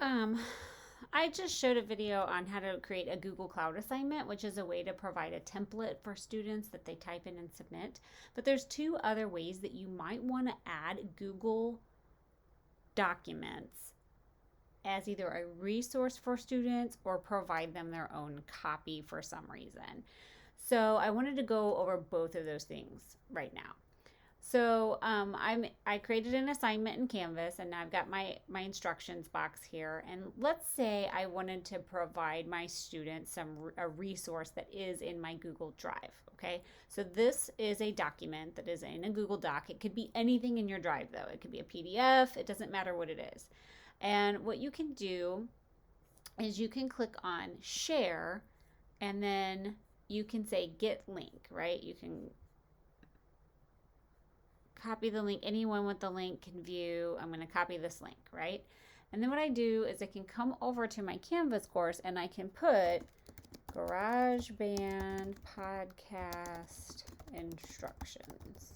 Um, I just showed a video on how to create a Google Cloud assignment, which is a way to provide a template for students that they type in and submit. But there's two other ways that you might want to add Google Documents as either a resource for students or provide them their own copy for some reason. So I wanted to go over both of those things right now. So I created an assignment in Canvas, and I've got my instructions box here. And let's say I wanted to provide my students a resource that is in my Google Drive. Okay, so this is a document that is in a Google Doc. It could be anything in your Drive though. It could be a PDF. It doesn't matter what it is. And what you can do is you can click on Share, and then you can say Get Link. Right? You can copy the link. Anyone with the link can view. I'm going to copy this link, right? And then what I do is I can come over to my Canvas course and I can put GarageBand podcast instructions.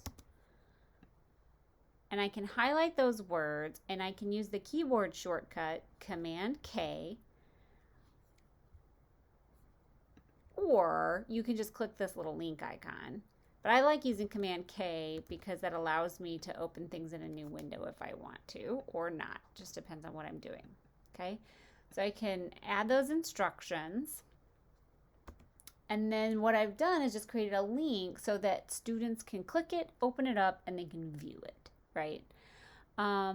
And I can highlight those words, and I can use the keyboard shortcut Command K, or you can just click this little link icon. But I like using Command K because that allows me to open things in a new window if I want to, or not. Just depends on what I'm doing. Okay, so I can add those instructions. And then what I've done is just created a link so that students can click it, open it up, and they can view it, right? I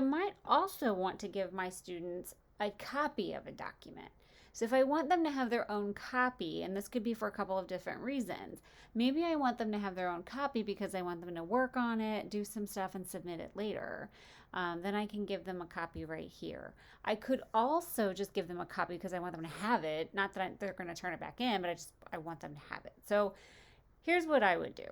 might also want to give my students a copy of a document. So if I want them to have their own copy, and this could be for a couple of different reasons, maybe I want them to have their own copy because I want them to work on it, do some stuff, and submit it later. Then I can give them a copy right here. I could also just give them a copy because I want them to have it. Not that they're going to turn it back in, but I want them to have it. So here's what I would do.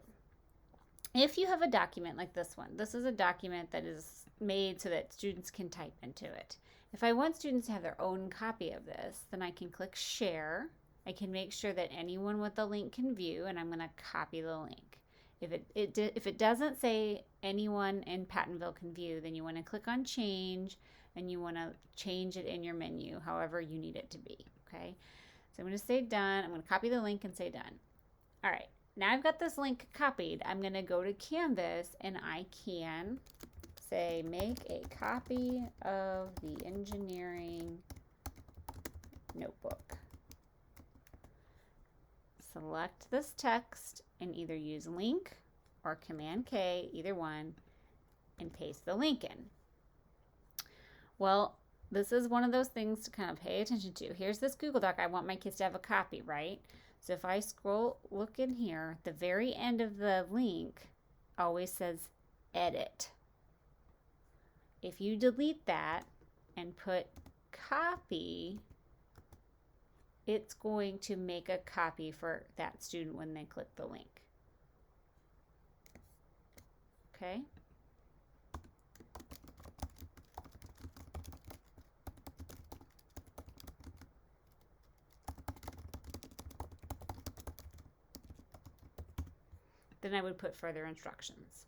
If you have a document like this one, this is a document that is made so that students can type into it. If I want students to have their own copy of this, then I can click Share. I can make sure that anyone with the link can view, and I'm going to copy the link. If it doesn't say anyone in Pattonville can view, then you want to click on Change, and you want to change it in your menu, however you need it to be. Okay, so I'm going to say Done. I'm going to copy the link and say Done. All right, now I've got this link copied. I'm going to go to Canvas, and I can say make a copy of the engineering notebook. Select this text and either use link or Command K, either one, and paste the link in. Well, this is one of those things to kind of pay attention to. Here's this Google Doc. I want my kids to have a copy, right? So if I look in here, the very end of the link always says edit. If you delete that and put copy, it's going to make a copy for that student when they click the link. Okay? Then I would put further instructions.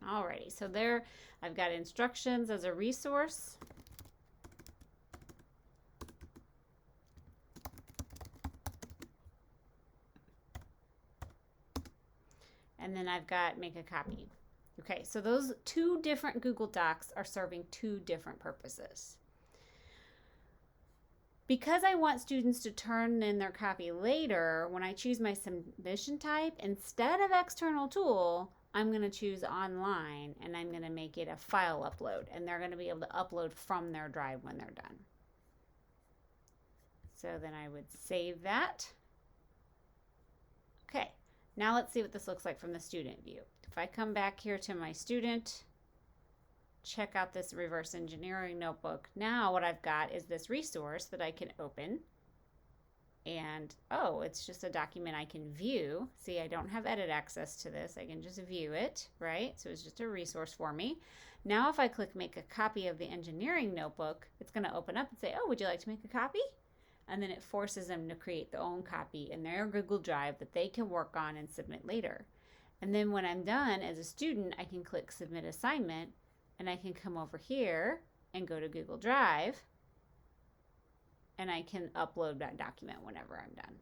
Alrighty, so there I've got instructions as a resource. And then I've got make a copy. Okay, so those two different Google Docs are serving two different purposes. Because I want students to turn in their copy later, when I choose my submission type, instead of external tool, I'm going to choose online, and I'm going to make it a file upload, and they're going to be able to upload from their drive when they're done. So then I would save that. Okay, now let's see what this looks like from the student view. If I come back here to my student, check out this reverse engineering notebook. Now what I've got is this resource that I can open. and oh, it's just a document I can view. See, I don't have edit access to this. I can just view it, right? So it's just a resource for me. Now if I click make a copy of the engineering notebook, it's going to open up and say, oh, would you like to make a copy? And then it forces them to create their own copy in their Google Drive that they can work on and submit later. And then when I'm done as a student, I can click submit assignment, and I can come over here and go to Google Drive, and I can upload that document whenever I'm done.